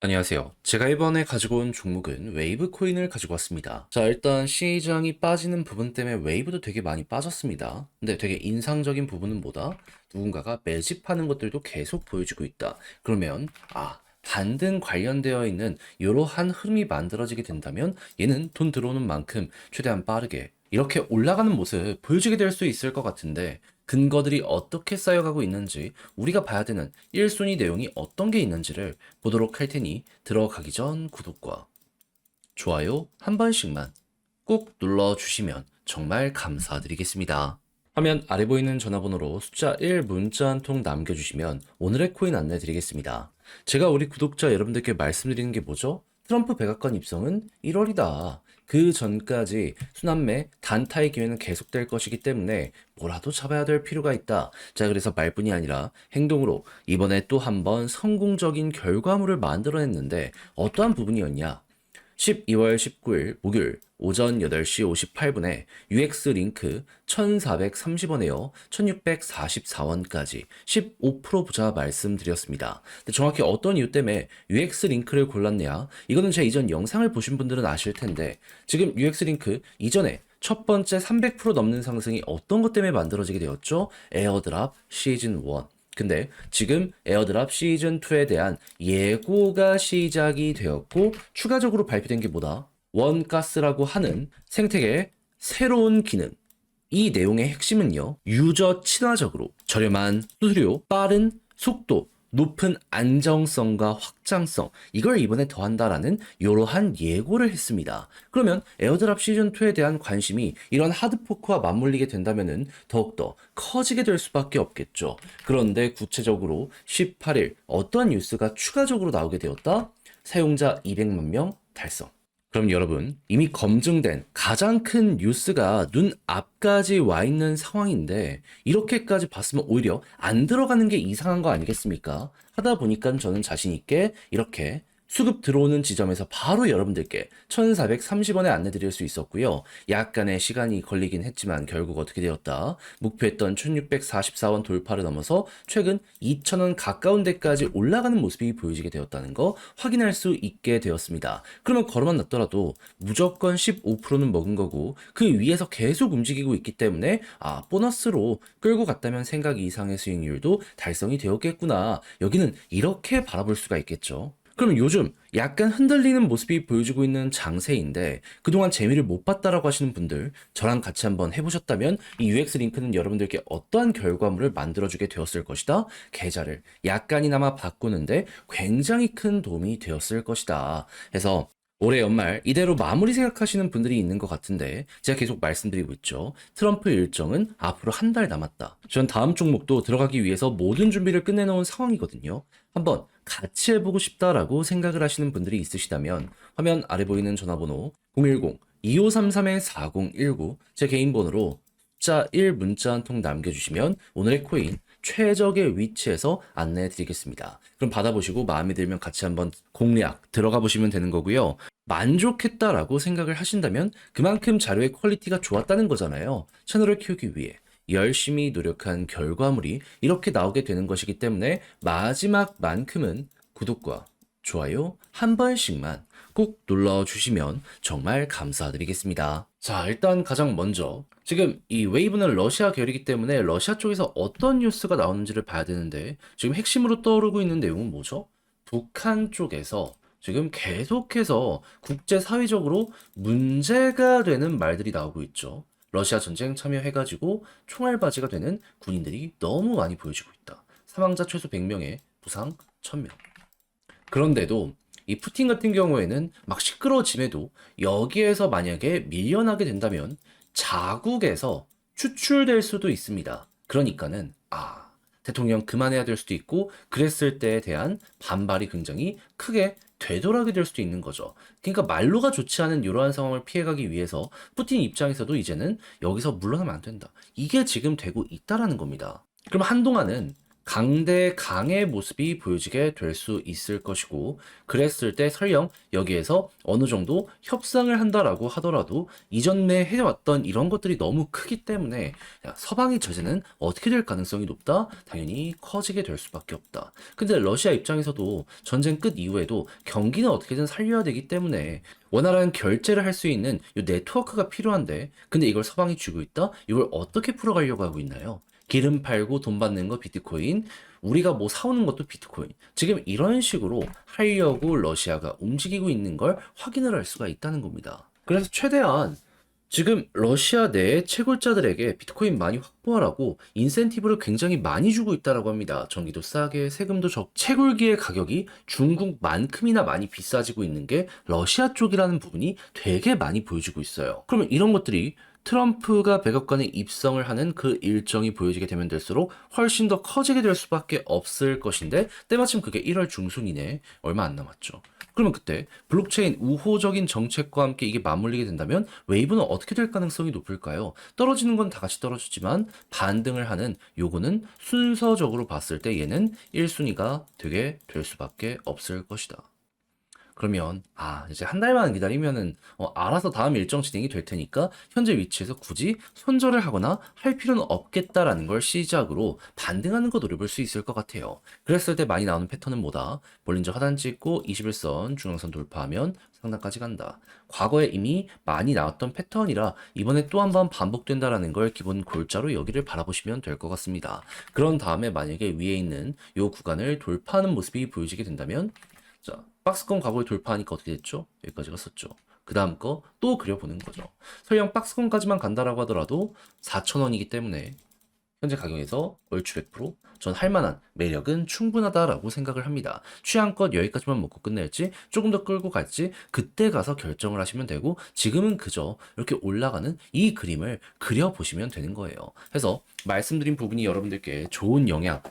안녕하세요. 제가 이번에 가지고 온 종목은 웨이브 코인을 가지고 왔습니다. 자, 일단 시장이 빠지는 부분 때문에 웨이브도 되게 많이 빠졌습니다. 근데 되게 인상적인 부분은 뭐다? 누군가가 매집하는 것들도 계속 보여주고 있다. 그러면, 반등 관련되어 있는 이러한 흐름이 만들어지게 된다면 얘는 돈 들어오는 만큼 최대한 빠르게 이렇게 올라가는 모습 보여주게 될 수 있을 것 같은데 근거들이 어떻게 쌓여가고 있는지 우리가 봐야 되는 1순위 내용이 어떤 게 있는지를 보도록 할 테니 들어가기 전 구독과 좋아요 한 번씩만 꼭 눌러주시면 정말 감사드리겠습니다. 화면 아래 보이는 전화번호로 숫자 1 문자 한 통 남겨주시면 오늘의 코인 안내 드리겠습니다. 제가 우리 구독자 여러분들께 말씀드리는 게 뭐죠? 트럼프 백악관 입성은 1월이다. 그 전까지 순환매 단타의 기회는 계속될 것이기 때문에 뭐라도 잡아야 될 필요가 있다. 자, 그래서 말뿐이 아니라 행동으로 이번에 또 한 번 성공적인 결과물을 만들어냈는데 어떠한 부분이었냐? 12월 19일 목요일 오전 8시 58분에 UX 링크 1,430원에요. 1,644원까지 15% 부자 말씀드렸습니다. 근데 정확히 어떤 이유 때문에 UX 링크를 골랐냐? 이거는 제 이전 영상을 보신 분들은 아실 텐데 지금 UX 링크 이전에 첫 번째 300% 넘는 상승이 어떤 것 때문에 만들어지게 되었죠? 에어드랍 시즌 1. 근데 지금 에어드랍 시즌2에 대한 예고가 시작이 되었고 추가적으로 발표된 게 뭐다? 원가스라고 하는 생태계의 새로운 기능. 이 내용의 핵심은요, 유저 친화적으로 저렴한 수수료, 빠른 속도, 높은 안정성과 확장성, 이걸 이번에 더한다라는 이러한 예고를 했습니다. 그러면 에어드랍 시즌2에 대한 관심이 이런 하드포크와 맞물리게 된다면 더욱더 커지게 될 수밖에 없겠죠. 그런데 구체적으로 18일 어떠한 뉴스가 추가적으로 나오게 되었다? 사용자 200만 명 달성. 그럼 여러분, 이미 검증된 가장 큰 뉴스가 눈 앞까지 와 있는 상황인데, 이렇게까지 봤으면 오히려 안 들어가는 게 이상한 거 아니겠습니까? 하다 보니까 저는 자신있게 이렇게 수급 들어오는 지점에서 바로 여러분들께 1,430원에 안내 드릴 수 있었고요. 약간의 시간이 걸리긴 했지만 결국 어떻게 되었다? 목표했던 1,644원 돌파를 넘어서 최근 2,000원 가까운 데까지 올라가는 모습이 보여지게 되었다는 거 확인할 수 있게 되었습니다. 그러면 걸어만 놨더라도 무조건 15%는 먹은 거고 그 위에서 계속 움직이고 있기 때문에 보너스로 끌고 갔다면 생각 이상의 수익률도 달성이 되었겠구나. 여기는 이렇게 바라볼 수가 있겠죠. 그럼 요즘 약간 흔들리는 모습이 보여주고 있는 장세인데 그동안 재미를 못 봤다라고 하시는 분들 저랑 같이 한번 해보셨다면 이 UX 링크는 여러분들께 어떠한 결과물을 만들어주게 되었을 것이다. 계좌를 약간이나마 바꾸는데 굉장히 큰 도움이 되었을 것이다. 해서 올해 연말 이대로 마무리 생각하시는 분들이 있는 것 같은데 제가 계속 말씀드리고 있죠. 트럼프 일정은 앞으로 한 달 남았다. 전 다음 종목도 들어가기 위해서 모든 준비를 끝내놓은 상황이거든요. 한번 같이 해보고 싶다라고 생각을 하시는 분들이 있으시다면 화면 아래 보이는 전화번호 010-2533-4019 제 개인 번호로 숫자 1 문자 한 통 남겨주시면 오늘의 코인 최적의 위치에서 안내해 드리겠습니다. 그럼 받아보시고 마음에 들면 같이 한번 공략 들어가 보시면 되는 거고요. 만족했다라고 생각을 하신다면 그만큼 자료의 퀄리티가 좋았다는 거잖아요. 채널을 키우기 위해 열심히 노력한 결과물이 이렇게 나오게 되는 것이기 때문에 마지막만큼은 구독과 좋아요 한 번씩만 꼭 눌러주시면 정말 감사드리겠습니다. 자, 일단 가장 먼저 지금 이 웨이브는 러시아 계열이기 때문에 러시아 쪽에서 어떤 뉴스가 나오는지를 봐야 되는데 지금 핵심으로 떠오르고 있는 내용은 뭐죠? 북한 쪽에서 지금 계속해서 국제사회적으로 문제가 되는 말들이 나오고 있죠. 러시아 전쟁 참여해가지고 총알바지가 되는 군인들이 너무 많이 보여지고 있다. 사망자 최소 100명에 부상 1000명. 그런데도 이 푸틴 같은 경우에는 막 시끄러워짐에도 여기에서 만약에 밀려나게 된다면 자국에서 추출될 수도 있습니다. 그러니까는 대통령 그만해야 될 수도 있고 그랬을 때에 대한 반발이 굉장히 크게 되돌아게 될 수도 있는 거죠. 그러니까 말로가 좋지 않은 이러한 상황을 피해가기 위해서 푸틴 입장에서도 이제는 여기서 물러나면 안 된다. 이게 지금 되고 있다라는 겁니다. 그럼 한동안은 강대 강의 모습이 보여지게 될 수 있을 것이고, 그랬을 때 설령 여기에서 어느 정도 협상을 한다라고 하더라도 이전에 해왔던 이런 것들이 너무 크기 때문에 서방의 제재는 어떻게 될 가능성이 높다? 당연히 커지게 될 수밖에 없다. 근데 러시아 입장에서도 전쟁 끝 이후에도 경기는 어떻게든 살려야 되기 때문에 원활한 결제를 할 수 있는 이 네트워크가 필요한데, 근데 이걸 서방이 쥐고 있다? 이걸 어떻게 풀어가려고 하고 있나요? 기름 팔고 돈 받는 거 비트코인, 우리가 뭐 사오는 것도 비트코인. 지금 이런 식으로 하려고 러시아가 움직이고 있는 걸 확인을 할 수가 있다는 겁니다. 그래서 최대한 지금 러시아 내 채굴자들에게 비트코인 많이 확보하라고 인센티브를 굉장히 많이 주고 있다라고 합니다. 전기도 싸게, 세금도 적. 채굴기의 가격이 중국만큼이나 많이 비싸지고 있는 게 러시아 쪽이라는 부분이 되게 많이 보여지고 있어요. 그러면 이런 것들이 트럼프가 백악관에 입성을 하는 그 일정이 보여지게 되면 될수록 훨씬 더 커지게 될 수밖에 없을 것인데, 때마침 그게 1월 중순이네. 얼마 안 남았죠. 그러면 그때 블록체인 우호적인 정책과 함께 이게 맞물리게 된다면 웨이브는 어떻게 될 가능성이 높을까요? 떨어지는 건 다 같이 떨어지지만 반등을 하는 요거는 순서적으로 봤을 때 얘는 1순위가 되게 될 수밖에 없을 것이다. 그러면 이제 한 달만 기다리면은 알아서 다음 일정 진행이 될 테니까 현재 위치에서 굳이 손절을 하거나 할 필요는 없겠다라는 걸 시작으로 반등하는 거 노려볼 수 있을 것 같아요. 그랬을 때 많이 나오는 패턴은 뭐다? 볼린저 하단 찍고 21선 중앙선 돌파하면 상단까지 간다. 과거에 이미 많이 나왔던 패턴이라 이번에 또 한 번 반복된다라는 걸 기본 골자로 여기를 바라보시면 될 것 같습니다. 그런 다음에 만약에 위에 있는 이 구간을 돌파하는 모습이 보여지게 된다면, 자, 박스권 과거에 돌파하니까 어떻게 됐죠? 여기까지 갔었죠. 그 다음 거 또 그려보는 거죠. 설령 박스권까지만 간다라고 하더라도 4,000원이기 때문에 현재 가격에서 얼추 100%, 전 할만한 매력은 충분하다라고 생각을 합니다. 취향껏 여기까지만 먹고 끝낼지 조금 더 끌고 갈지 그때 가서 결정을 하시면 되고, 지금은 그저 이렇게 올라가는 이 그림을 그려보시면 되는 거예요. 그래서 말씀드린 부분이 여러분들께 좋은 영향,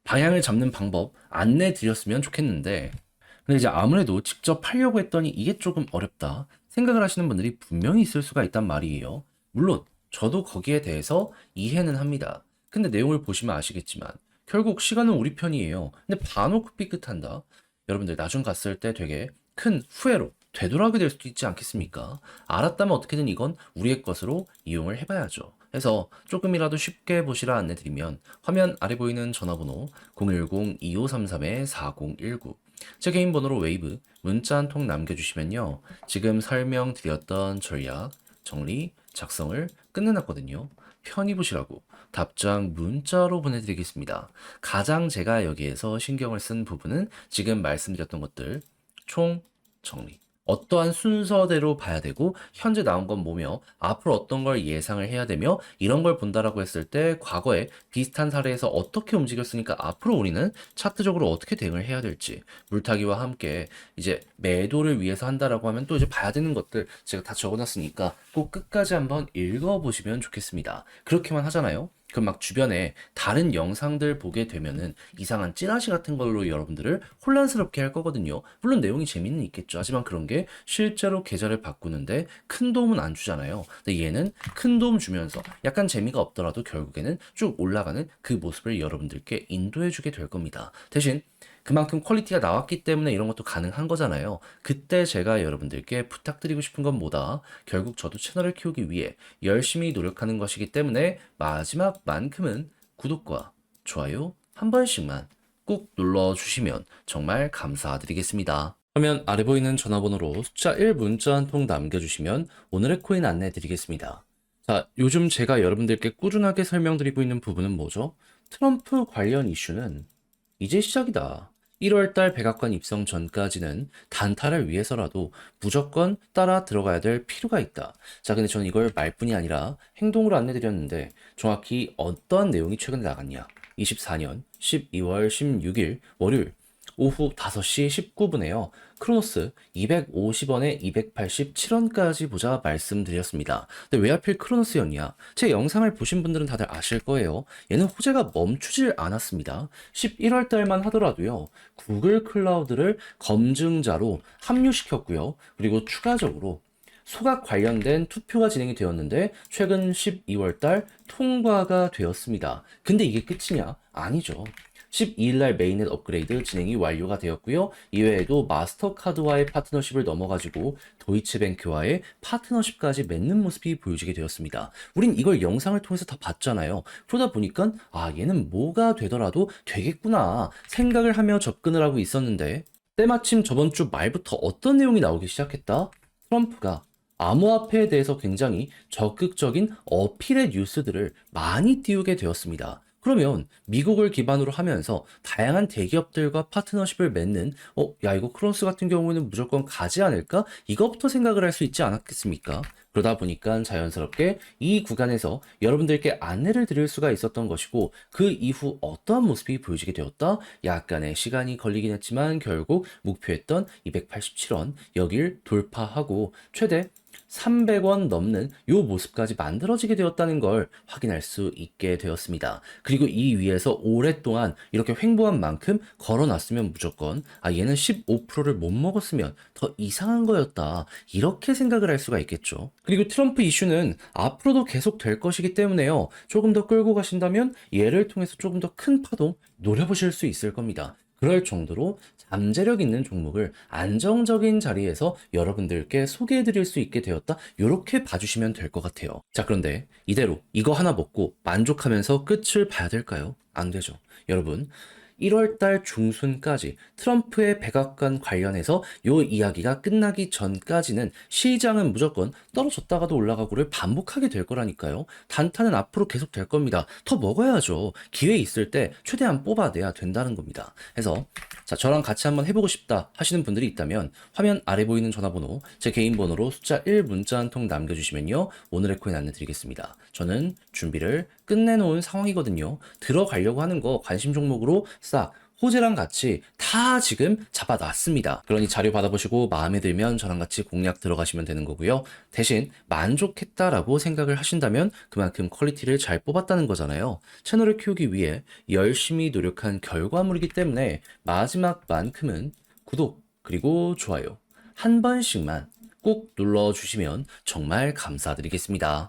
방향을 잡는 방법 안내 드렸으면 좋겠는데, 근데 이제 아무래도 직접 하려고 했더니 이게 조금 어렵다 생각을 하시는 분들이 분명히 있을 수가 있단 말이에요. 물론 저도 거기에 대해서 이해는 합니다. 근데 내용을 보시면 아시겠지만 결국 시간은 우리 편이에요. 근데 봐놓고 삐끗한다. 여러분들 나중 갔을 때 되게 큰 후회로 되돌아가게 될 수도 있지 않겠습니까? 알았다면 어떻게든 이건 우리의 것으로 이용을 해봐야죠. 그래서 조금이라도 쉽게 보시라 안내드리면, 화면 아래 보이는 전화번호 010-2533-4019, 제 개인 번호로 웨이브 문자 한 통 남겨주시면요, 지금 설명드렸던 전략 정리 작성을 끝내놨거든요. 편히 보시라고 답장 문자로 보내드리겠습니다. 가장 제가 여기에서 신경을 쓴 부분은 지금 말씀드렸던 것들 총 정리, 어떠한 순서대로 봐야 되고 현재 나온 건 뭐며 앞으로 어떤 걸 예상을 해야 되며, 이런 걸 본다라고 했을 때 과거에 비슷한 사례에서 어떻게 움직였으니까 앞으로 우리는 차트적으로 어떻게 대응을 해야 될지, 물타기와 함께 이제 매도를 위해서 한다라고 하면 또 이제 봐야 되는 것들 제가 다 적어놨으니까 꼭 끝까지 한번 읽어보시면 좋겠습니다. 그렇게만 하잖아요. 그럼 막 주변에 다른 영상들 보게 되면은 이상한 찌라시 같은 걸로 여러분들을 혼란스럽게 할 거거든요. 물론 내용이 재미는 있겠죠. 하지만 그런 게 실제로 계좌를 바꾸는데 큰 도움은 안 주잖아요. 근데 얘는 큰 도움 주면서 약간 재미가 없더라도 결국에는 쭉 올라가는 그 모습을 여러분들께 인도해 주게 될 겁니다. 대신 그만큼 퀄리티가 나왔기 때문에 이런 것도 가능한 거잖아요. 그때 제가 여러분들께 부탁드리고 싶은 건 뭐다? 결국 저도 채널을 키우기 위해 열심히 노력하는 것이기 때문에 마지막만큼은 구독과 좋아요 한 번씩만 꼭 눌러주시면 정말 감사드리겠습니다. 그러면 아래 보이는 전화번호로 숫자 1 문자 한 통 남겨주시면 오늘의 코인 안내 드리겠습니다. 자, 요즘 제가 여러분들께 꾸준하게 설명드리고 있는 부분은 뭐죠? 트럼프 관련 이슈는 이제 시작이다. 1월달 백악관 입성 전까지는 단타를 위해서라도 무조건 따라 들어가야 될 필요가 있다. 자, 근데 저는 이걸 말뿐이 아니라 행동으로 안내드렸는데 정확히 어떠한 내용이 최근에 나갔냐? 24년 12월 16일 월요일 오후 5시 19분에요. 크로노스 250원에 287원까지 보자 말씀드렸습니다. 근데 왜 하필 크로노스였냐? 제 영상을 보신 분들은 다들 아실 거예요. 얘는 호재가 멈추질 않았습니다. 11월 달만 하더라도요, 구글 클라우드를 검증자로 합류시켰고요. 그리고 추가적으로 소각 관련된 투표가 진행이 되었는데 최근 12월 달 통과가 되었습니다. 근데 이게 끝이냐? 아니죠. 12일 날 메인넷 업그레이드 진행이 완료가 되었고요. 이외에도 마스터카드와의 파트너십을 넘어가지고 도이치뱅크와의 파트너십까지 맺는 모습이 보여지게 되었습니다. 우린 이걸 영상을 통해서 다 봤잖아요. 그러다 보니까 얘는 뭐가 되더라도 되겠구나 생각을 하며 접근을 하고 있었는데 때마침 저번 주 말부터 어떤 내용이 나오기 시작했다? 트럼프가 암호화폐에 대해서 굉장히 적극적인 어필의 뉴스들을 많이 띄우게 되었습니다. 그러면 미국을 기반으로 하면서 다양한 대기업들과 파트너십을 맺는 야 이거 크로스 같은 경우에는 무조건 가지 않을까? 이것부터 생각을 할 수 있지 않았겠습니까? 그러다 보니까 자연스럽게 이 구간에서 여러분들께 안내를 드릴 수가 있었던 것이고 그 이후 어떠한 모습이 보여지게 되었다? 약간의 시간이 걸리긴 했지만 결국 목표했던 287원 여길 돌파하고 최대 300원 넘는 요 모습까지 만들어지게 되었다는 걸 확인할 수 있게 되었습니다. 그리고 이 위에서 오랫동안 이렇게 횡보한 만큼 걸어놨으면 무조건 얘는 15%를 못 먹었으면 더 이상한 거였다. 이렇게 생각을 할 수가 있겠죠. 그리고 트럼프 이슈는 앞으로도 계속 될 것이기 때문에요. 조금 더 끌고 가신다면 얘를 통해서 조금 더 큰 파동 노려보실 수 있을 겁니다. 그럴 정도로 잠재력 있는 종목을 안정적인 자리에서 여러분들께 소개해 드릴 수 있게 되었다. 이렇게 봐주시면 될 것 같아요. 자, 그런데 이대로 이거 하나 먹고 만족하면서 끝을 봐야 될까요? 안 되죠. 여러분, 1월달 중순까지 트럼프의 백악관 관련해서 요 이야기가 끝나기 전까지는 시장은 무조건 떨어졌다가도 올라가고를 반복하게 될 거라니까요. 단타는 앞으로 계속 될 겁니다. 더 먹어야죠. 기회 있을 때 최대한 뽑아내야 된다는 겁니다. 그래서 자, 저랑 같이 한번 해보고 싶다 하시는 분들이 있다면 화면 아래 보이는 전화번호 제 개인 번호로 숫자 1 문자 한 통 남겨주시면요. 오늘의 코인 안내 드리겠습니다. 저는 준비를 끝내놓은 상황이거든요. 들어가려고 하는 거 관심 종목으로 싹 호재랑 같이 다 지금 잡아놨습니다. 그러니 자료 받아보시고 마음에 들면 저랑 같이 공략 들어가시면 되는 거고요. 대신 만족했다라고 생각을 하신다면 그만큼 퀄리티를 잘 뽑았다는 거잖아요. 채널을 키우기 위해 열심히 노력한 결과물이기 때문에 마지막만큼은 구독 그리고 좋아요 한 번씩만 꼭 눌러주시면 정말 감사드리겠습니다.